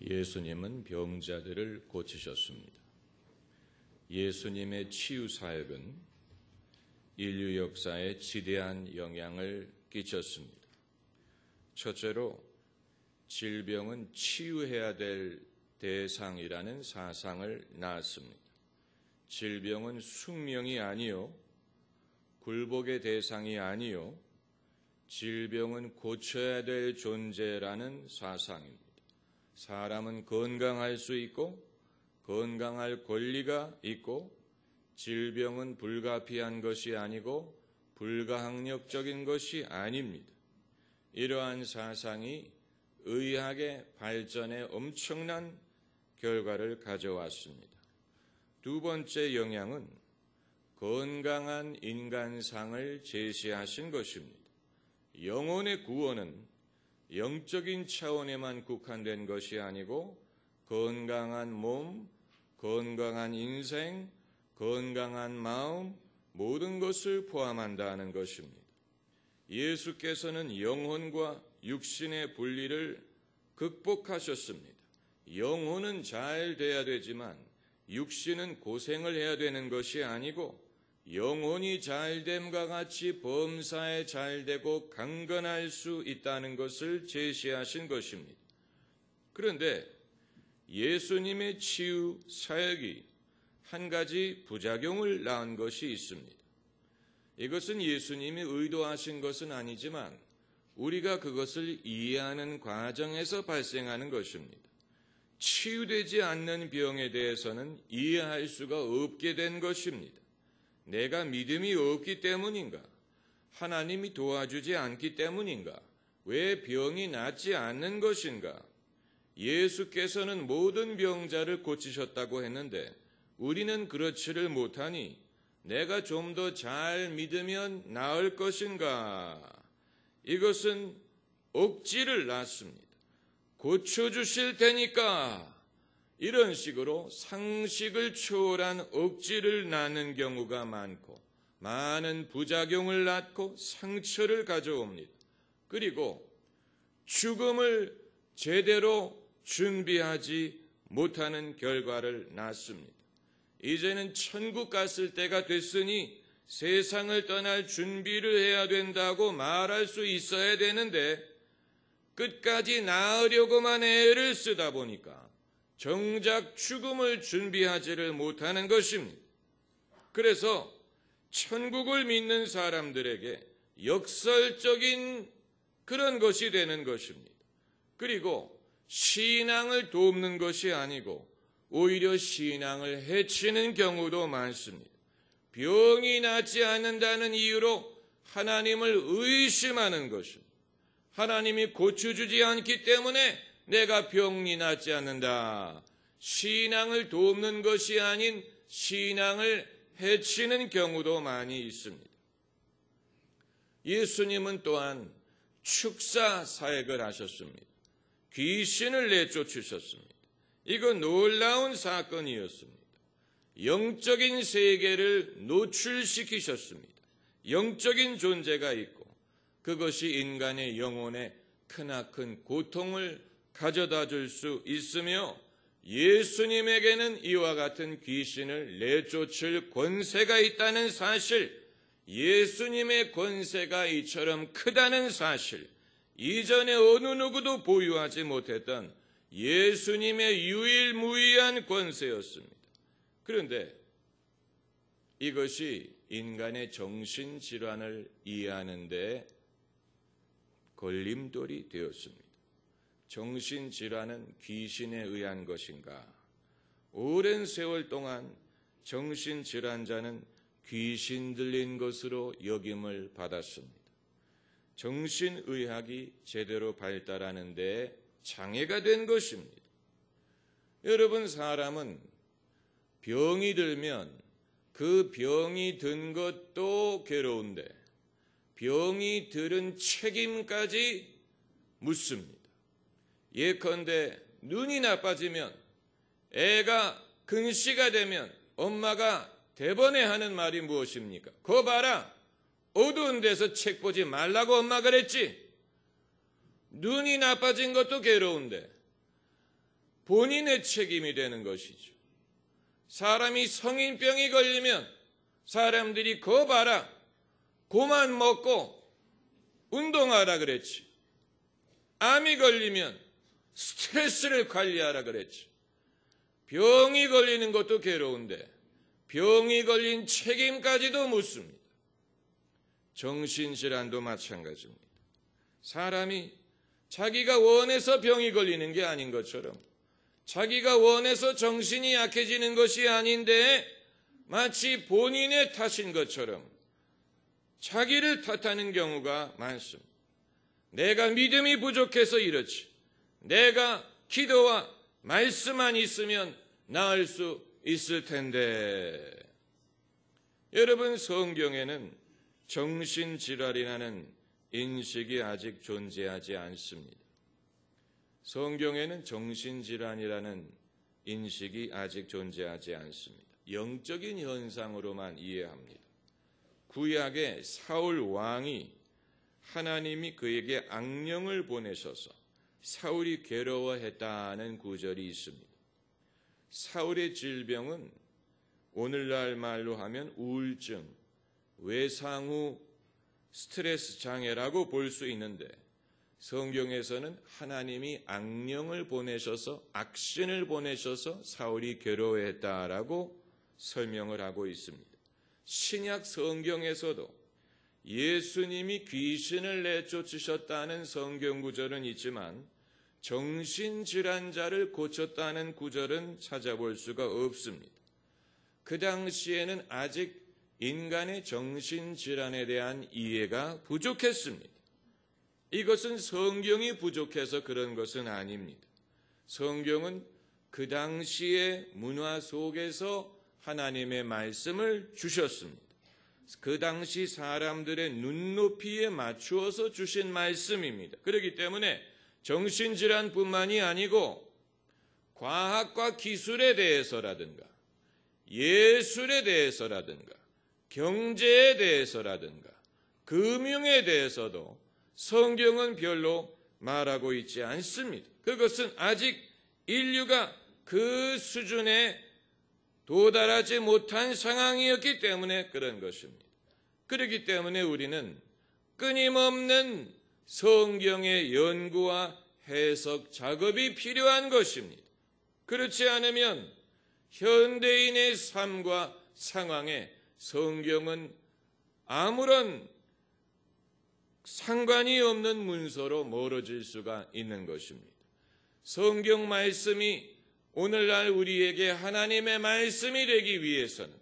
예수님은 병자들을 고치셨습니다. 예수님의 치유 사역은 인류 역사에 지대한 영향을 끼쳤습니다. 첫째로 질병은 치유해야 될 대상이라는 사상을 낳았습니다. 질병은 숙명이 아니요, 굴복의 대상이 아니요, 질병은 고쳐야 될 존재라는 사상입니다. 사람은 건강할 수 있고 건강할 권리가 있고 질병은 불가피한 것이 아니고 불가항력적인 것이 아닙니다. 이러한 사상이 의학의 발전에 엄청난 결과를 가져왔습니다. 두 번째 영향은 건강한 인간상을 제시하신 것입니다. 영혼의 구원은 영적인 차원에만 국한된 것이 아니고 건강한 몸, 건강한 인생, 건강한 마음, 모든 것을 포함한다는 것입니다. 예수께서는 영혼과 육신의 분리를 극복하셨습니다. 영혼은 잘 돼야 되지만 육신은 고생을 해야 되는 것이 아니고 영혼이 잘됨과 같이 범사에 잘되고 강건할 수 있다는 것을 제시하신 것입니다. 그런데 예수님의 치유 사역이 한 가지 부작용을 낳은 것이 있습니다. 이것은 예수님이 의도하신 것은 아니지만 우리가 그것을 이해하는 과정에서 발생하는 것입니다. 치유되지 않는 병에 대해서는 이해할 수가 없게 된 것입니다. 내가 믿음이 없기 때문인가? 하나님이 도와주지 않기 때문인가? 왜 병이 낫지 않는 것인가? 예수께서는 모든 병자를 고치셨다고 했는데 우리는 그렇지를 못하니 내가 좀 더 잘 믿으면 나을 것인가? 이것은 억지를 낳습니다. 고쳐주실 테니까 이런 식으로 상식을 초월한 억지를 낳는 경우가 많고 많은 부작용을 낳고 상처를 가져옵니다. 그리고 죽음을 제대로 준비하지 못하는 결과를 낳습니다. 이제는 천국 갔을 때가 됐으니 세상을 떠날 준비를 해야 된다고 말할 수 있어야 되는데 끝까지 나으려고만 애를 쓰다 보니까 정작 죽음을 준비하지를 못하는 것입니다. 그래서 천국을 믿는 사람들에게 역설적인 그런 것이 되는 것입니다. 그리고 신앙을 돕는 것이 아니고 오히려 신앙을 해치는 경우도 많습니다. 병이 낫지 않는다는 이유로 하나님을 의심하는 것입니다. 하나님이 고쳐주지 않기 때문에 내가 병이 낫지 않는다. 신앙을 돕는 것이 아닌 신앙을 해치는 경우도 많이 있습니다. 예수님은 또한 축사 사역을 하셨습니다. 귀신을 내쫓으셨습니다. 이건 놀라운 사건이었습니다. 영적인 세계를 노출시키셨습니다. 영적인 존재가 있고 그것이 인간의 영혼에 크나큰 고통을 가져다 줄 수 있으며 예수님에게는 이와 같은 귀신을 내쫓을 권세가 있다는 사실, 예수님의 권세가 이처럼 크다는 사실, 이전에 어느 누구도 보유하지 못했던 예수님의 유일무이한 권세였습니다. 그런데 이것이 인간의 정신질환을 이해하는 데 걸림돌이 되었습니다. 정신질환은 귀신에 의한 것인가? 오랜 세월 동안 정신질환자는 귀신 들린 것으로 여김을 받았습니다. 정신의학이 제대로 발달하는 데 장애가 된 것입니다. 여러분, 사람은 병이 들면 그 병이 든 것도 괴로운데 병이 들은 책임까지 묻습니다. 예컨대 눈이 나빠지면 애가 근시가 되면 엄마가 대번에 하는 말이 무엇입니까? 거 봐라, 어두운 데서 책 보지 말라고 엄마 그랬지. 눈이 나빠진 것도 괴로운데 본인의 책임이 되는 것이죠. 사람이 성인병이 걸리면 사람들이 거 봐라, 고만 먹고 운동하라 그랬지. 암이 걸리면 스트레스를 관리하라 그랬지. 병이 걸리는 것도 괴로운데 병이 걸린 책임까지도 묻습니다. 정신질환도 마찬가지입니다. 사람이 자기가 원해서 병이 걸리는 게 아닌 것처럼, 자기가 원해서 정신이 약해지는 것이 아닌데 마치 본인의 탓인 것처럼 자기를 탓하는 경우가 많습니다. 내가 믿음이 부족해서 이렇지, 내가 기도와 말씀만 있으면 나을 수 있을 텐데. 여러분, 성경에는 정신질환이라는 인식이 아직 존재하지 않습니다. 성경에는 정신질환이라는 인식이 아직 존재하지 않습니다. 영적인 현상으로만 이해합니다. 구약의 사울 왕이 하나님이 그에게 악령을 보내셔서 사울이 괴로워했다는 구절이 있습니다. 사울의 질병은 오늘날 말로 하면 우울증, 외상후 스트레스 장애라고 볼 수 있는데, 성경에서는 하나님이 악령을 보내셔서, 악신을 보내셔서 사울이 괴로워했다라고 설명을 하고 있습니다. 신약 성경에서도 예수님이 귀신을 내쫓으셨다는 성경 구절은 있지만 정신질환자를 고쳤다는 구절은 찾아볼 수가 없습니다. 그 당시에는 아직 인간의 정신질환에 대한 이해가 부족했습니다. 이것은 성경이 부족해서 그런 것은 아닙니다. 성경은 그 당시의 문화 속에서 하나님의 말씀을 주셨습니다. 그 당시 사람들의 눈높이에 맞추어서 주신 말씀입니다. 그렇기 때문에 정신질환뿐만이 아니고 과학과 기술에 대해서라든가 예술에 대해서라든가 경제에 대해서라든가 금융에 대해서도 성경은 별로 말하고 있지 않습니다. 그것은 아직 인류가 그 수준에 도달하지 못한 상황이었기 때문에 그런 것입니다. 그렇기 때문에 우리는 끊임없는 성경의 연구와 해석 작업이 필요한 것입니다. 그렇지 않으면 현대인의 삶과 상황에 성경은 아무런 상관이 없는 문서로 멀어질 수가 있는 것입니다. 성경 말씀이 오늘날 우리에게 하나님의 말씀이 되기 위해서는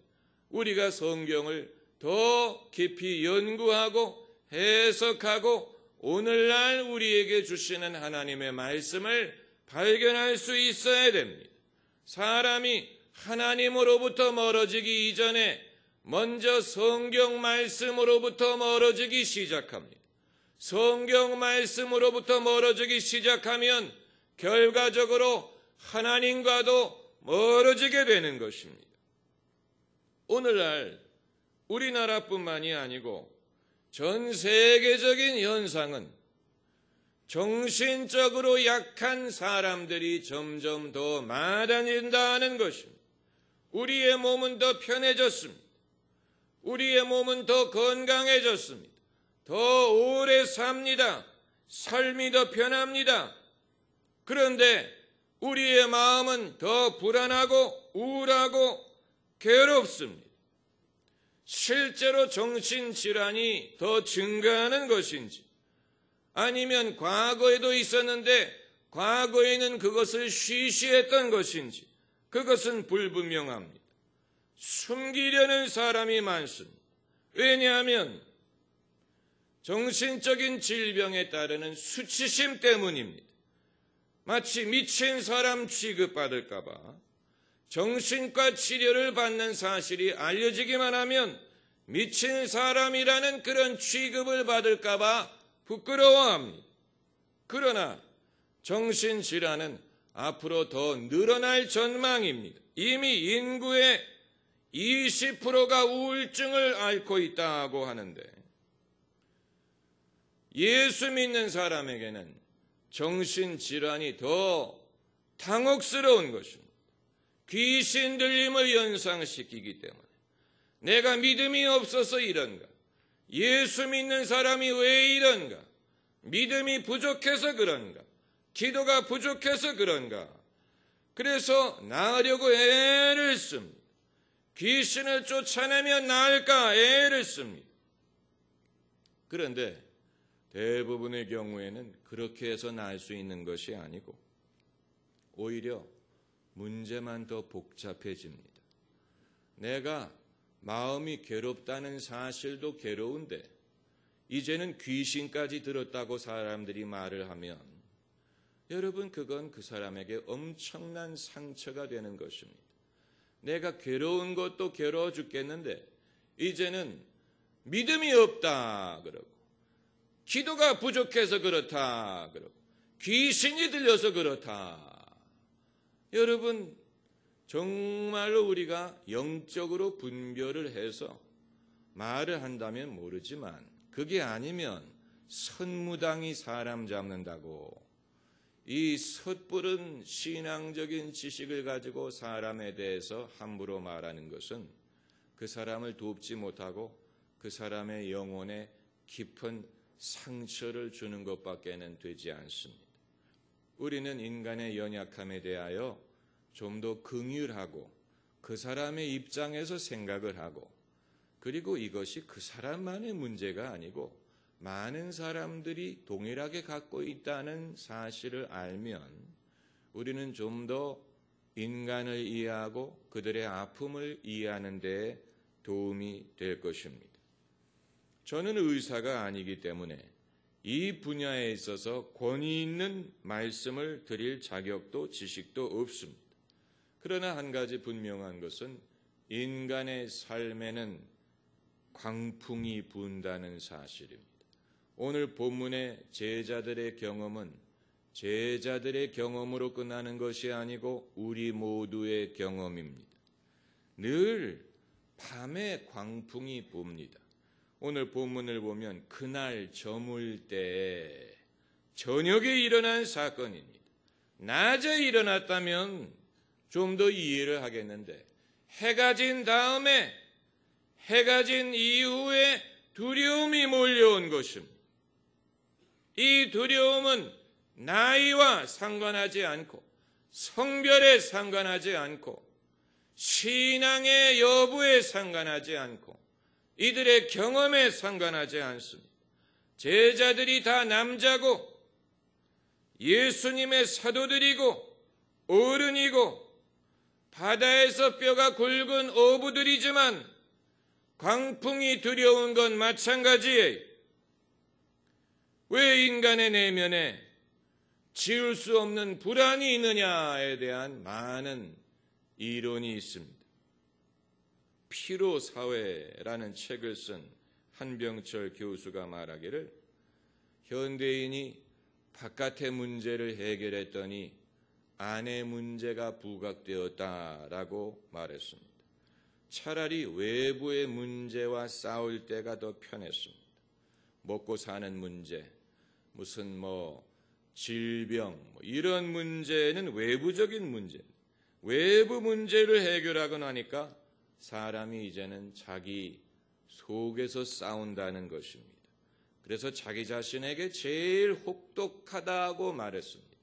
우리가 성경을 더 깊이 연구하고 해석하고 오늘날 우리에게 주시는 하나님의 말씀을 발견할 수 있어야 됩니다. 사람이 하나님으로부터 멀어지기 이전에 먼저 성경 말씀으로부터 멀어지기 시작합니다. 성경 말씀으로부터 멀어지기 시작하면 결과적으로 하나님과도 멀어지게 되는 것입니다. 오늘날 우리나라뿐만이 아니고 전 세계적인 현상은 정신적으로 약한 사람들이 점점 더 많아진다는 것입니다. 우리의 몸은 더 편해졌습니다. 우리의 몸은 더 건강해졌습니다. 더 오래 삽니다. 삶이 더 편합니다. 그런데 우리의 마음은 더 불안하고 우울하고 괴롭습니다. 실제로 정신질환이 더 증가하는 것인지 아니면 과거에도 있었는데 과거에는 그것을 쉬쉬했던 것인지 그것은 불분명합니다. 숨기려는 사람이 많습니다. 왜냐하면 정신적인 질병에 따르는 수치심 때문입니다. 마치 미친 사람 취급받을까 봐 정신과 치료를 받는 사실이 알려지기만 하면 미친 사람이라는 그런 취급을 받을까 봐 부끄러워합니다. 그러나 정신질환은 앞으로 더 늘어날 전망입니다. 이미 인구의 20%가 우울증을 앓고 있다고 하는데 예수 믿는 사람에게는 정신질환이 더 당혹스러운 것입니다. 귀신 들림을 연상시키기 때문에 내가 믿음이 없어서 이런가? 예수 믿는 사람이 왜 이런가? 믿음이 부족해서 그런가? 기도가 부족해서 그런가? 그래서 나으려고 애를 씁니다. 귀신을 쫓아내면 나을까 애를 씁니다. 그런데 대부분의 경우에는 그렇게 해서 나을 수 있는 것이 아니고 오히려 문제만 더 복잡해집니다. 내가 마음이 괴롭다는 사실도 괴로운데 이제는 귀신까지 들었다고 사람들이 말을 하면 여러분 그건 그 사람에게 엄청난 상처가 되는 것입니다. 내가 괴로운 것도 괴로워 죽겠는데 이제는 믿음이 없다 그러고 기도가 부족해서 그렇다 그러고 귀신이 들려서 그렇다. 여러분 정말로 우리가 영적으로 분별을 해서 말을 한다면 모르지만 그게 아니면 선무당이 사람 잡는다고 이 섣부른 신앙적인 지식을 가지고 사람에 대해서 함부로 말하는 것은 그 사람을 돕지 못하고 그 사람의 영혼에 깊은 상처를 주는 것밖에는 되지 않습니다. 우리는 인간의 연약함에 대하여 좀 더 긍휼하고 그 사람의 입장에서 생각을 하고 그리고 이것이 그 사람만의 문제가 아니고 많은 사람들이 동일하게 갖고 있다는 사실을 알면 우리는 좀 더 인간을 이해하고 그들의 아픔을 이해하는 데 도움이 될 것입니다. 저는 의사가 아니기 때문에 이 분야에 있어서 권위 있는 말씀을 드릴 자격도 지식도 없습니다. 그러나 한 가지 분명한 것은 인간의 삶에는 광풍이 분다는 사실입니다. 오늘 본문의 제자들의 경험은 제자들의 경험으로 끝나는 것이 아니고 우리 모두의 경험입니다. 늘 밤에 광풍이 붑니다. 오늘 본문을 보면 그날 저물 때 저녁에 일어난 사건입니다. 낮에 일어났다면 좀 더 이해를 하겠는데 해가 진 다음에 해가 진 이후에 두려움이 몰려온 것입니다. 이 두려움은 나이와 상관하지 않고 성별에 상관하지 않고 신앙의 여부에 상관하지 않고 이들의 경험에 상관하지 않습니다. 제자들이 다 남자고 예수님의 사도들이고 어른이고 바다에서 뼈가 굵은 어부들이지만 광풍이 두려운 건 마찬가지예요. 왜 인간의 내면에 지울 수 없는 불안이 있느냐에 대한 많은 이론이 있습니다. 피로사회라는 책을 쓴 한병철 교수가 말하기를 현대인이 바깥의 문제를 해결했더니 안의 문제가 부각되었다라고 말했습니다. 차라리 외부의 문제와 싸울 때가 더 편했습니다. 먹고 사는 문제, 무슨 질병 이런 문제는 외부적인 문제. 외부 문제를 해결하고 나니까 사람이 이제는 자기 속에서 싸운다는 것입니다. 그래서 자기 자신에게 제일 혹독하다고 말했습니다.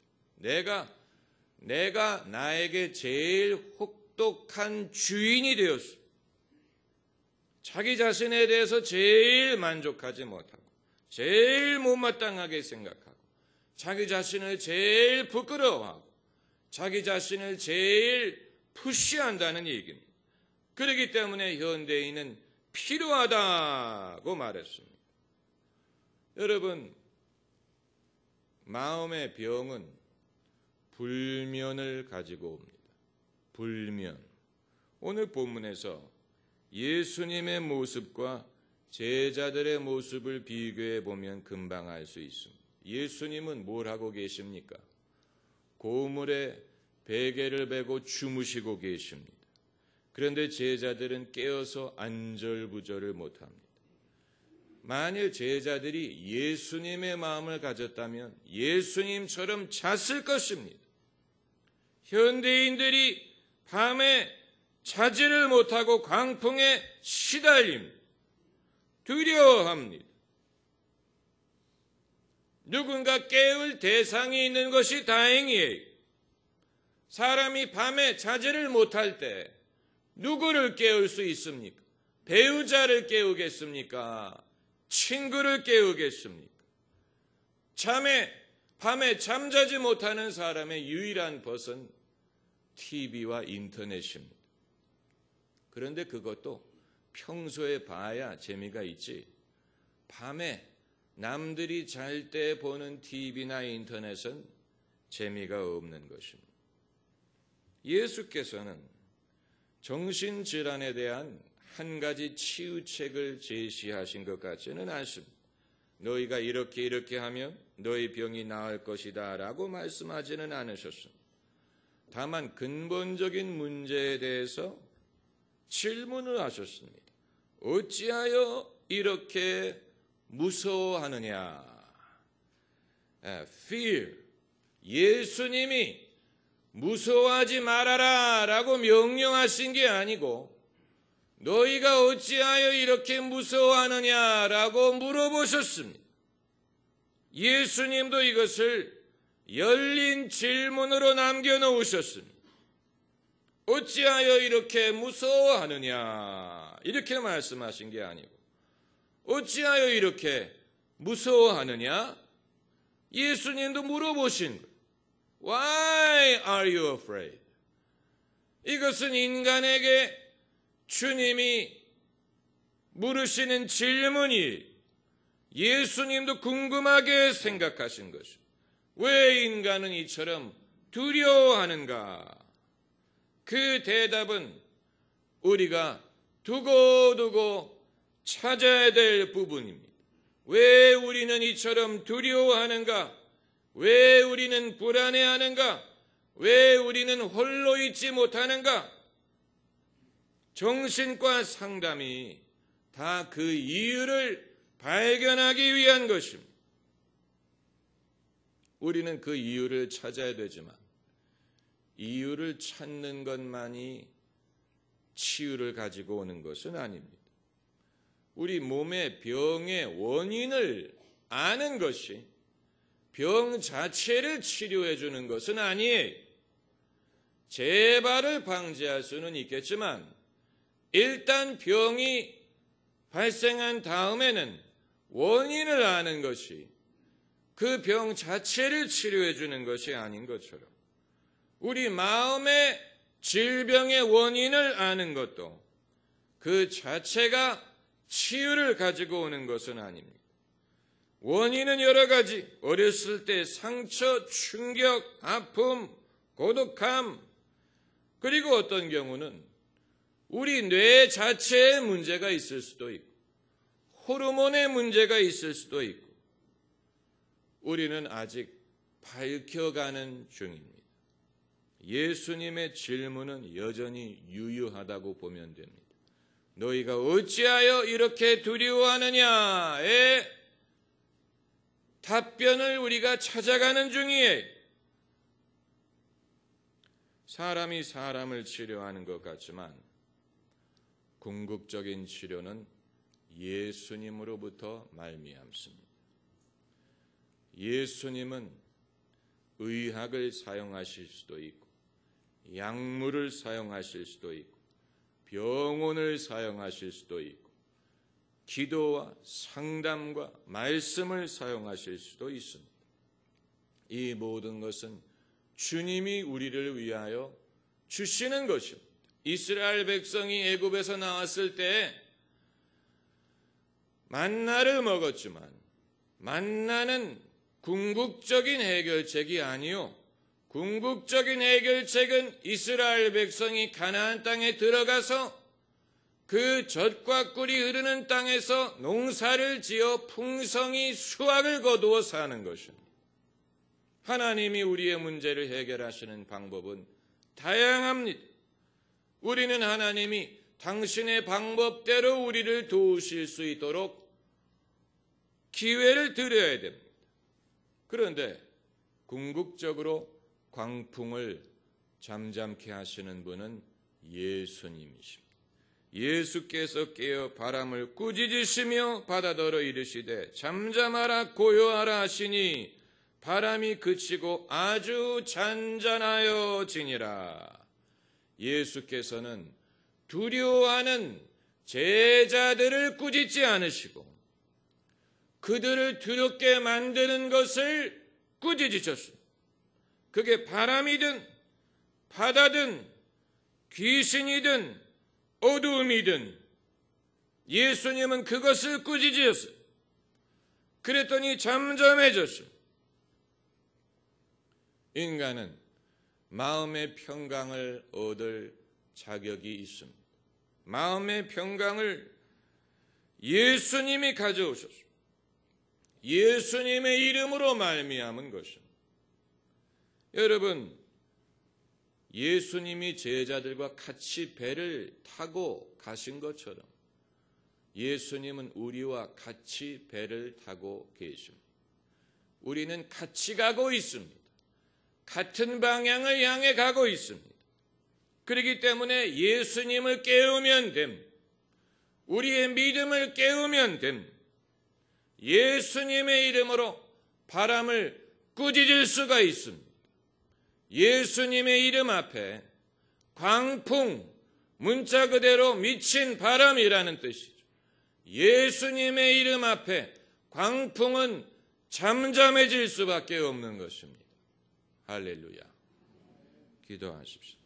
내가 나에게 제일 혹독한 주인이 되었습니다. 자기 자신에 대해서 제일 만족하지 못하고 제일 못마땅하게 생각하고 자기 자신을 제일 부끄러워하고 자기 자신을 제일 푸시한다는 얘기입니다. 그렇기 때문에 현대인은 필요하다고 말했습니다. 여러분, 마음의 병은 불면을 가지고 옵니다. 불면. 오늘 본문에서 예수님의 모습과 제자들의 모습을 비교해 보면 금방 알 수 있습니다. 예수님은 뭘 하고 계십니까? 고물에 베개를 베고 주무시고 계십니다. 그런데 제자들은 깨어서 안절부절을 못합니다. 만일 제자들이 예수님의 마음을 가졌다면 예수님처럼 잤을 것입니다. 현대인들이 밤에 자지를 못하고 광풍에 시달림, 두려워합니다. 누군가 깨울 대상이 있는 것이 다행이에요. 사람이 밤에 자지를 못할 때 누구를 깨울 수 있습니까? 배우자를 깨우겠습니까? 친구를 깨우겠습니까? 밤에 잠자지 못하는 사람의 유일한 벗은 TV와 인터넷입니다. 그런데 그것도 평소에 봐야 재미가 있지, 밤에 남들이 잘 때 보는 TV나 인터넷은 재미가 없는 것입니다. 예수께서는 정신질환에 대한 한 가지 치유책을 제시하신 것 같지는 않습니다. 너희가 이렇게 하면 너희 병이 나을 것이다 라고 말씀하지는 않으셨습니다. 다만 근본적인 문제에 대해서 질문을 하셨습니다. 어찌하여 이렇게 무서워하느냐? Fear. 예수님이 무서워하지 말아라 라고 명령하신 게 아니고 너희가 어찌하여 이렇게 무서워하느냐라고 물어보셨습니다. 예수님도 이것을 열린 질문으로 남겨놓으셨습니다. 어찌하여 이렇게 무서워하느냐 이렇게 말씀하신 게 아니고 어찌하여 이렇게 무서워하느냐 예수님도 물어보신 거예요. Why are you afraid? 이것은 인간에게 주님이 물으시는 질문이 예수님도 궁금하게 생각하신 것입니다. 왜 인간은 이처럼 두려워하는가? 그 대답은 우리가 두고두고 찾아야 될 부분입니다. 왜 우리는 이처럼 두려워하는가? 왜 우리는 불안해하는가? 왜 우리는 홀로 있지 못하는가? 정신과 상담이 다 그 이유를 발견하기 위한 것입니다. 우리는 그 이유를 찾아야 되지만 이유를 찾는 것만이 치유를 가지고 오는 것은 아닙니다. 우리 몸의 병의 원인을 아는 것이 병 자체를 치료해 주는 것은 아니에요. 재발을 방지할 수는 있겠지만 일단 병이 발생한 다음에는 원인을 아는 것이 그 병 자체를 치료해 주는 것이 아닌 것처럼 우리 마음의 질병의 원인을 아는 것도 그 자체가 치유를 가지고 오는 것은 아닙니다. 원인은 여러 가지, 어렸을 때 상처, 충격, 아픔, 고독함, 그리고 어떤 경우는 우리 뇌 자체에 문제가 있을 수도 있고 호르몬에 문제가 있을 수도 있고 우리는 아직 밝혀가는 중입니다. 예수님의 질문은 여전히 유효하다고 보면 됩니다. 너희가 어찌하여 이렇게 두려워하느냐의 답변을 우리가 찾아가는 중이에요. 사람이 사람을 치료하는 것 같지만 궁극적인 치료는 예수님으로부터 말미암습니다. 예수님은 의학을 사용하실 수도 있고 약물을 사용하실 수도 있고 병원을 사용하실 수도 있고 기도와 상담과 말씀을 사용하실 수도 있습니다. 이 모든 것은 주님이 우리를 위하여 주시는 것입니다. 이스라엘 백성이 애굽에서 나왔을 때 만나를 먹었지만 만나는 궁극적인 해결책이 아니요. 궁극적인 해결책은 이스라엘 백성이 가나안 땅에 들어가서 그 젖과 꿀이 흐르는 땅에서 농사를 지어 풍성히 수확을 거두어 사는 것입니다. 하나님이 우리의 문제를 해결하시는 방법은 다양합니다. 우리는 하나님이 당신의 방법대로 우리를 도우실 수 있도록 기회를 드려야 됩니다. 그런데 궁극적으로 광풍을 잠잠케 하시는 분은 예수님이십니다. 예수께서 깨어 바람을 꾸짖으시며 바다더러 이르시되 잠잠하라 고요하라 하시니 바람이 그치고 아주 잔잔하여지니라. 예수께서는 두려워하는 제자들을 꾸짖지 않으시고 그들을 두렵게 만드는 것을 꾸짖으셨습니다. 그게 바람이든 바다든 귀신이든 어두움이든 예수님은 그것을 꾸짖으셨어요. 그랬더니 잠잠해졌어요. 인간은 마음의 평강을 얻을 자격이 있습니다. 마음의 평강을 예수님이 가져오셨습니다. 예수님의 이름으로 말미암은 것입니다. 여러분, 예수님이 제자들과 같이 배를 타고 가신 것처럼 예수님은 우리와 같이 배를 타고 계십니다. 우리는 같이 가고 있습니다. 같은 방향을 향해 가고 있습니다. 그렇기 때문에 예수님을 깨우면 됩니다. 우리의 믿음을 깨우면 됩니다. 예수님의 이름으로 바람을 꾸짖을 수가 있습니다. 예수님의 이름 앞에 광풍, 문자 그대로 미친 바람이라는 뜻이죠. 예수님의 이름 앞에 광풍은 잠잠해질 수밖에 없는 것입니다. 할렐루야. 기도하십시오.